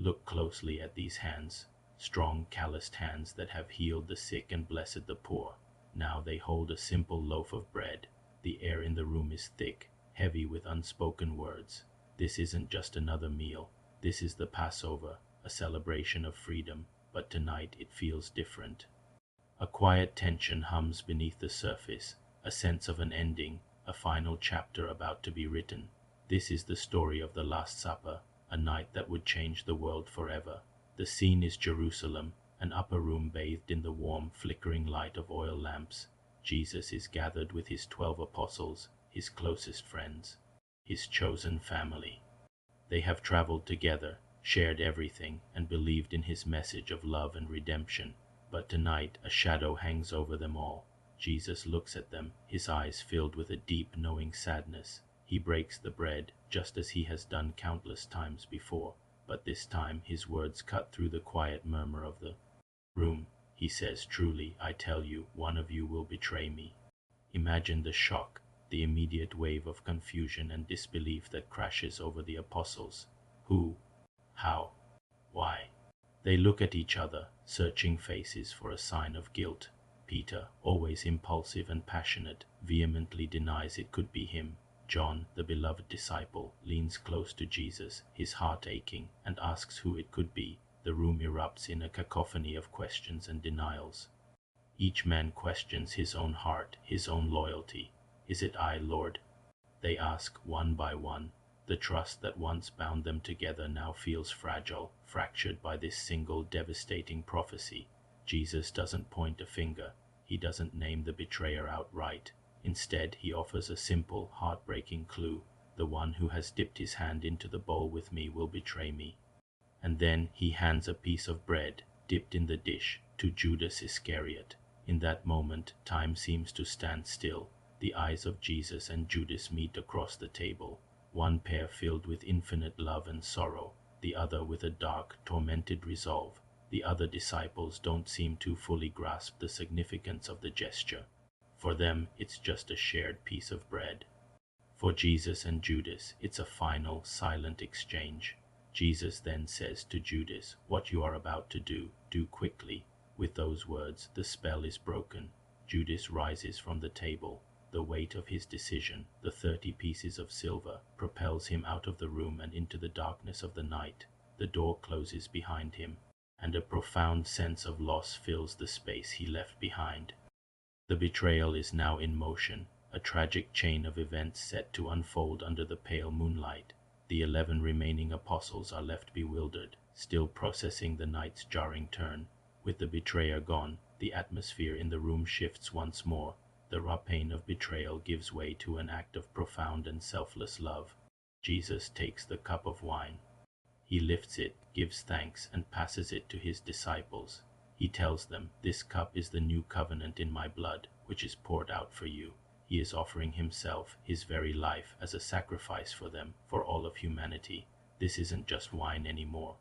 Look closely at these hands, strong, calloused hands that have healed the sick and blessed the poor. Now they hold a simple loaf of bread. The air in the room is thick, heavy with unspoken words. This isn't just another meal. This is the Passover, a celebration of freedom, but tonight it feels different. A quiet tension hums beneath the surface, a sense of an ending, a final chapter about to be written. This is the story of the Last Supper, a night that would change the world forever. The scene is Jerusalem, an upper room bathed in the warm, flickering light of oil lamps. Jesus is gathered with his 12 apostles, his closest friends, his chosen family. They have traveled together, shared everything, and believed in his message of love and redemption. But tonight a shadow hangs over them all. Jesus looks at them, his eyes filled with a deep, knowing sadness. He breaks the bread, just as he has done countless times before, but this time his words cut through the quiet murmur of the room. He says, "Truly, I tell you, one of you will betray me." Imagine the shock, the immediate wave of confusion and disbelief that crashes over the apostles. Who? How? Why? They look at each other, searching faces for a sign of guilt. Peter, always impulsive and passionate, vehemently denies it could be him. John, the beloved disciple, leans close to Jesus, his heart aching, and asks who it could be. The room erupts in a cacophony of questions and denials. Each man questions his own heart, his own loyalty. "Is it I, Lord?" they ask one by one. The trust that once bound them together now feels fragile, fractured by this single devastating prophecy. Jesus doesn't point a finger. He doesn't name the betrayer outright. Instead, he offers a simple, heartbreaking clue. The one who has dipped his hand into the bowl with me will betray me. And then he hands a piece of bread, dipped in the dish, to Judas Iscariot. In that moment, time seems to stand still. The eyes of Jesus and Judas meet across the table, one pair filled with infinite love and sorrow, the other with a dark, tormented resolve. The other disciples don't seem to fully grasp the significance of the gesture. For them, it's just a shared piece of bread. For Jesus and Judas, it's a final, silent exchange. Jesus then says to Judas, "What you are about to do, do quickly." With those words, the spell is broken. Judas rises from the table. The weight of his decision, the 30 pieces of silver, propels him out of the room and into the darkness of the night. The door closes behind him, and a profound sense of loss fills the space he left behind. The betrayal is now in motion, a tragic chain of events set to unfold under the pale moonlight. The 11 remaining apostles are left bewildered, still processing the night's jarring turn. With the betrayer gone, the atmosphere in the room shifts once more. The raw pain of betrayal gives way to an act of profound and selfless love. Jesus takes the cup of wine. He lifts it, gives thanks, and passes it to his disciples. He tells them, "This cup is the new covenant in my blood, which is poured out for you." He is offering himself, his very life, as a sacrifice for them, for all of humanity. This isn't just wine anymore.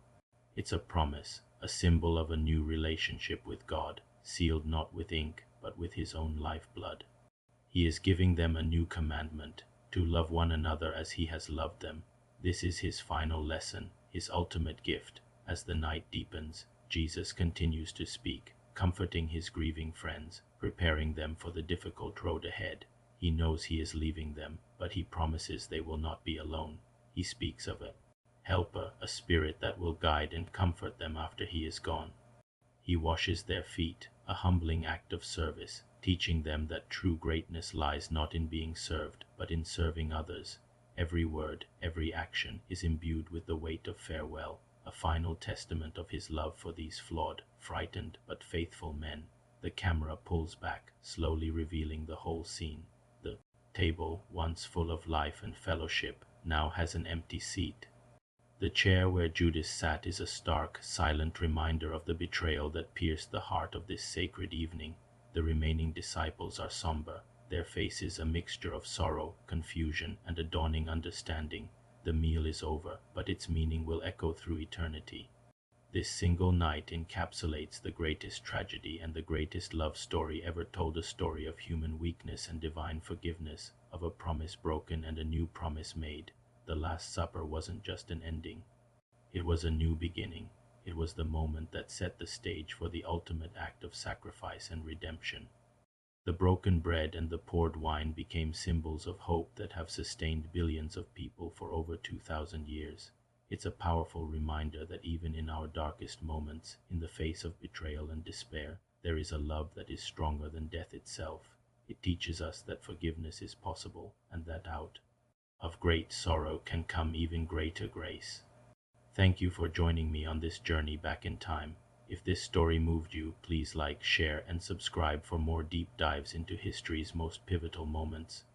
It's a promise, a symbol of a new relationship with God, sealed not with ink, but with his own lifeblood. He is giving them a new commandment, to love one another as he has loved them. This is his final lesson, his ultimate gift. As the night deepens, Jesus continues to speak, comforting his grieving friends, preparing them for the difficult road ahead. He knows he is leaving them, but he promises they will not be alone. He speaks of a helper, a spirit that will guide and comfort them after he is gone. He washes their feet, a humbling act of service, teaching them that true greatness lies not in being served, but in serving others. Every word, every action is imbued with the weight of farewell, a final testament of his love for these flawed, frightened, but faithful men. The camera pulls back, slowly revealing the whole scene. The table, once full of life and fellowship, now has an empty seat. The chair where Judas sat is a stark, silent reminder of the betrayal that pierced the heart of this sacred evening. The remaining disciples are somber, their faces a mixture of sorrow, confusion, and a dawning understanding. The meal is over, but its meaning will echo through eternity. This single night encapsulates the greatest tragedy and the greatest love story ever told, a story of human weakness and divine forgiveness, of a promise broken and a new promise made. The Last Supper wasn't just an ending. It was a new beginning. It was the moment that set the stage for the ultimate act of sacrifice and redemption. The broken bread and the poured wine became symbols of hope that have sustained billions of people for over 2,000 years. It's a powerful reminder that even in our darkest moments, in the face of betrayal and despair, there is a love that is stronger than death itself. It teaches us that forgiveness is possible and that out of great sorrow can come even greater grace. Thank you for joining me on this journey back in time. If this story moved you, please like, share, and subscribe for more deep dives into history's most pivotal moments.